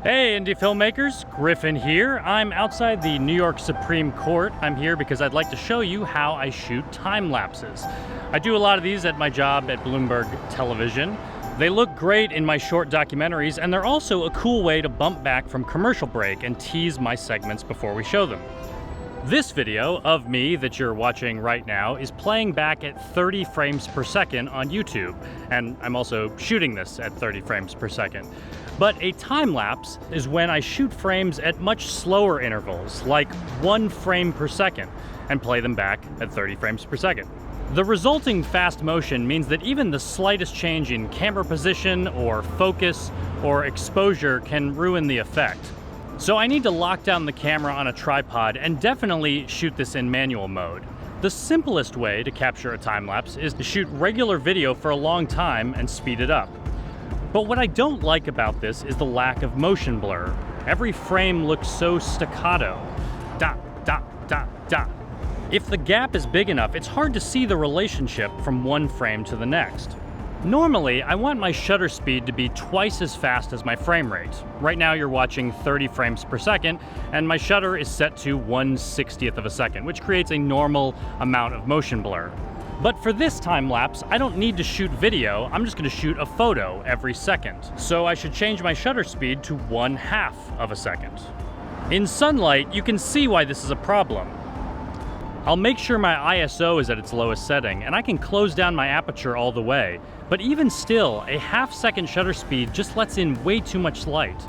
Hey indie filmmakers, Griffin here. I'm outside the New York Supreme Court. I'm here because I'd like to show you how I shoot time lapses. I do a lot of these at my job at Bloomberg Television. They look great in my short documentaries, and they're also a cool way to bump back from commercial break and tease my segments before we show them. This video of me that you're watching right now is playing back at 30 frames per second on YouTube, and I'm also shooting this at 30 frames per second. But a time-lapse is when I shoot frames at much slower intervals, like 1 frame per second, and play them back at 30 frames per second. The resulting fast motion means that even the slightest change in camera position or focus or exposure can ruin the effect. So I need to lock down the camera on a tripod and definitely shoot this in manual mode. The simplest way to capture a time-lapse is to shoot regular video for a long time and speed it up. But what I don't like about this is the lack of motion blur. Every frame looks so staccato. Dot, dot, dot, dot. If the gap is big enough, it's hard to see the relationship from one frame to the next. Normally, I want my shutter speed to be twice as fast as my frame rate. Right now you're watching 30 frames per second, and my shutter is set to 1/60th of a second, which creates a normal amount of motion blur. But for this time lapse, I don't need to shoot video, I'm just gonna shoot a photo every second. So I should change my shutter speed to 1/2 of a second. In sunlight, you can see why this is a problem. I'll make sure my ISO is at its lowest setting, and I can close down my aperture all the way. But even still, a half-second shutter speed just lets in way too much light.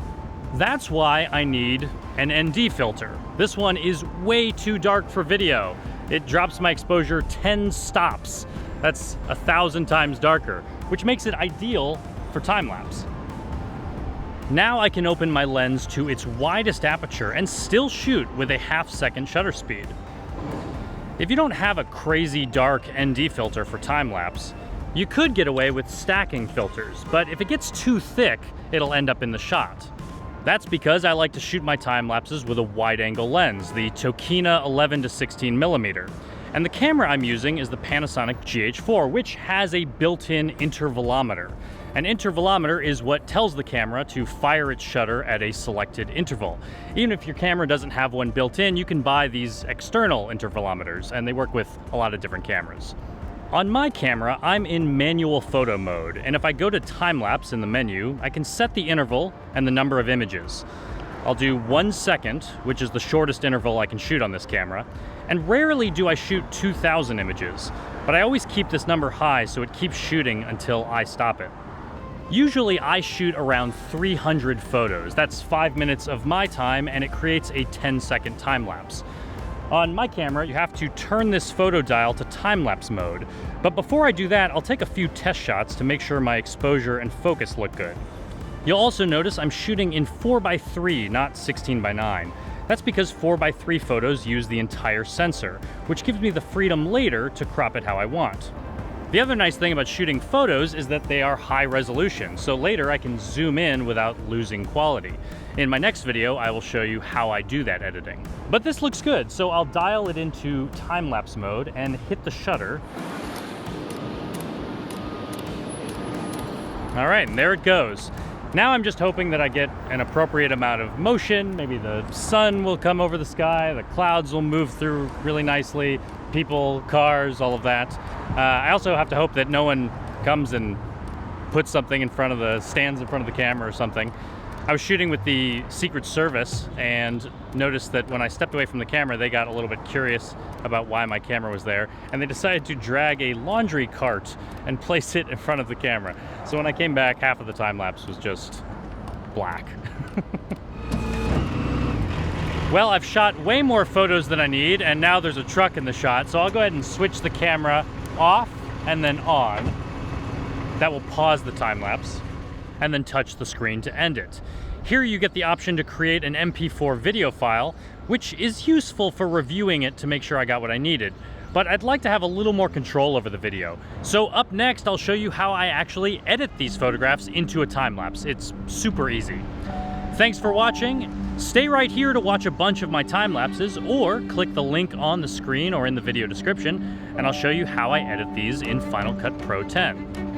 That's why I need an ND filter. This one is way too dark for video. It drops my exposure 10 stops. That's 1,000 times darker, which makes it ideal for time-lapse. Now I can open my lens to its widest aperture and still shoot with a half-second shutter speed. If you don't have a crazy dark ND filter for time-lapse, you could get away with stacking filters, but if it gets too thick, it'll end up in the shot. That's because I like to shoot my time-lapses with a wide-angle lens, the Tokina 11 to 16mm. And the camera I'm using is the Panasonic GH4, which has a built-in intervalometer. An intervalometer is what tells the camera to fire its shutter at a selected interval. Even if your camera doesn't have one built in, you can buy these external intervalometers, and they work with a lot of different cameras. On my camera, I'm in manual photo mode, and if I go to time-lapse in the menu, I can set the interval and the number of images. I'll do 1 second, which is the shortest interval I can shoot on this camera, and rarely do I shoot 2,000 images, but I always keep this number high so it keeps shooting until I stop it. Usually I shoot around 300 photos. That's 5 minutes of my time, and it creates a 10-second time-lapse. On my camera, you have to turn this photo dial to time-lapse mode. But before I do that, I'll take a few test shots to make sure my exposure and focus look good. You'll also notice I'm shooting in 4:3, not 16:9. That's because 4:3 photos use the entire sensor, which gives me the freedom later to crop it how I want. The other nice thing about shooting photos is that they are high resolution, so later I can zoom in without losing quality. In my next video, I will show you how I do that editing. But this looks good, so I'll dial it into time-lapse mode and hit the shutter. All right, and there it goes. Now I'm just hoping that I get an appropriate amount of motion. Maybe the sun will come over the sky, the clouds will move through really nicely, people, cars, all of that. I also have to hope that no one comes and puts something in front of stands in front of the camera or something. I was shooting with the Secret Service and noticed that when I stepped away from the camera, they got a little bit curious about why my camera was there, and they decided to drag a laundry cart and place it in front of the camera. So when I came back, half of the time-lapse was just black. Well, I've shot way more photos than I need, and now there's a truck in the shot, so I'll go ahead and switch the camera off and then on. That will pause the time-lapse, and then touch the screen to end it. Here you get the option to create an MP4 video file, which is useful for reviewing it to make sure I got what I needed. But I'd like to have a little more control over the video. So up next, I'll show you how I actually edit these photographs into a time-lapse. It's super easy. Thanks for watching. Stay right here to watch a bunch of my time-lapses, or click the link on the screen or in the video description, and I'll show you how I edit these in Final Cut Pro 10.